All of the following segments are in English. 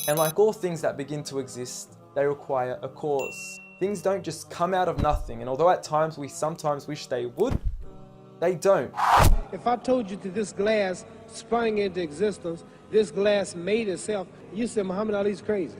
And like all things that begin to exist, they require a cause. Things don't just come out of nothing, and although at times we sometimes wish they would, they don't. If I told you that this glass sprang into existence, this glass made itself, you said Muhammad Ali's crazy.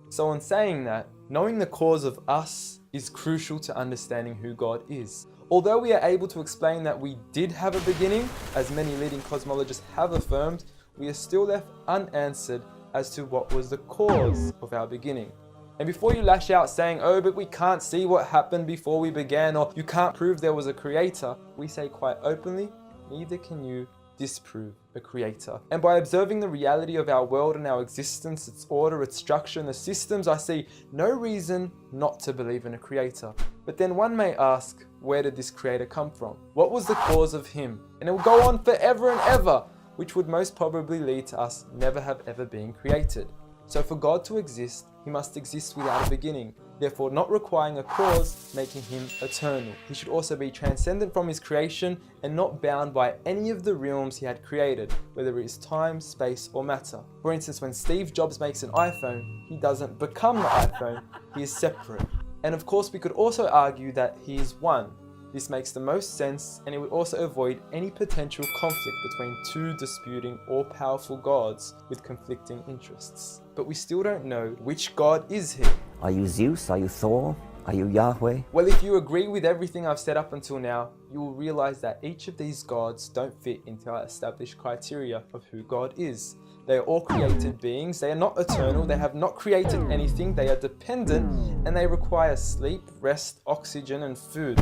So in saying that, knowing the cause of us is crucial to understanding who God is. Although we are able to explain that we did have a beginning, as many leading cosmologists have affirmed, we are still left unanswered as to what was the cause of our beginning. And before you lash out saying, oh, but we can't see what happened before we began, or you can't prove there was a creator, we say quite openly, neither can you disprove a creator. And by observing the reality of our world and our existence, its order, its structure, and the systems, I see no reason not to believe in a creator. But then one may ask, where did this creator come from? What was the cause of him? And it will go on forever and ever, which would most probably lead to us never have ever been created. So for God to exist, he must exist without a beginning, therefore not requiring a cause, making him eternal. He should also be transcendent from his creation and not bound by any of the realms he had created, whether it is time, space, or matter. For instance, when Steve Jobs makes an iPhone, he doesn't become the iPhone, he is separate. And of course, we could also argue that he is one. This makes the most sense, and it would also avoid any potential conflict between two disputing all-powerful gods with conflicting interests. But we still don't know which God is he. Are you Zeus? Are you Thor? Are you Yahweh? Well, if you agree with everything I've said up until now, you will realize that each of these gods don't fit into our established criteria of who God is. They are all created beings, they are not eternal, they have not created anything, they are dependent, and they require sleep, rest, oxygen, and food.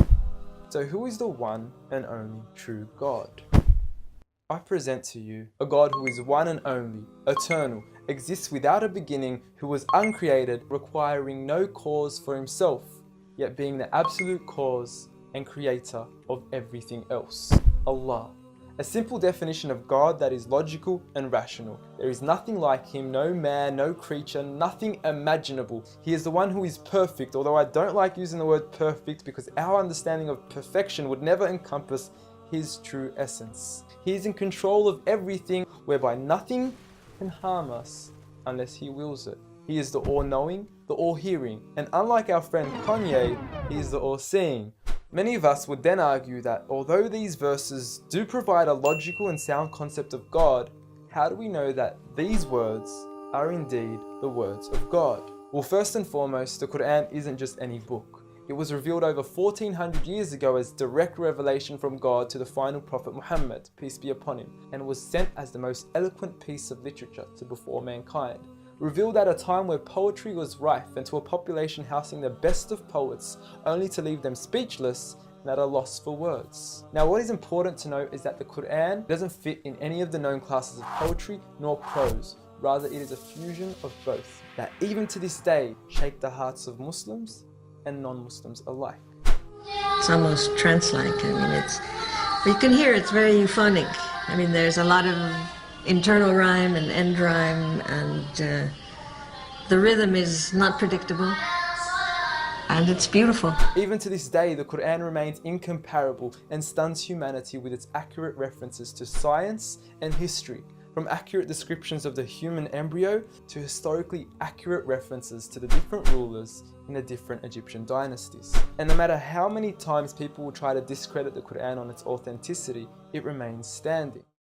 So who is the one and only true God? I present to you a God who is one and only, eternal, exists without a beginning, who was uncreated, requiring no cause for himself, yet being the absolute cause and creator of everything else. Allah. A simple definition of God that is logical and rational. There is nothing like him, no man, no creature, nothing imaginable. He is the one who is perfect, although I don't like using the word perfect because our understanding of perfection would never encompass his true essence. He is in control of everything, whereby nothing can harm us unless he wills it. He is the all-knowing, the all-hearing, and unlike our friend Kanye, he is the all-seeing. Many of us would then argue that although these verses do provide a logical and sound concept of God, how do we know that these words are indeed the words of God? Well, first and foremost, the Quran isn't just any book. It was revealed over 1400 years ago as direct revelation from God to the final prophet Muhammad, peace be upon him, and was sent as the most eloquent piece of literature to before mankind. Revealed at a time where poetry was rife and to a population housing the best of poets, only to leave them speechless and at a loss for words. Now, what is important to note is that the Quran doesn't fit in any of the known classes of poetry nor prose. Rather, it is a fusion of both that even to this day shape the hearts of Muslims and non-Muslims alike. It's almost trance-like. You can hear it's very euphonic. There's a lot of internal rhyme and end rhyme, and the rhythm is not predictable, and it's beautiful. Even to this day, the Quran remains incomparable and stuns humanity with its accurate references to science and history, from accurate descriptions of the human embryo to historically accurate references to the different rulers in the different Egyptian dynasties. And no matter how many times people will try to discredit the Quran on its authenticity, it remains standing.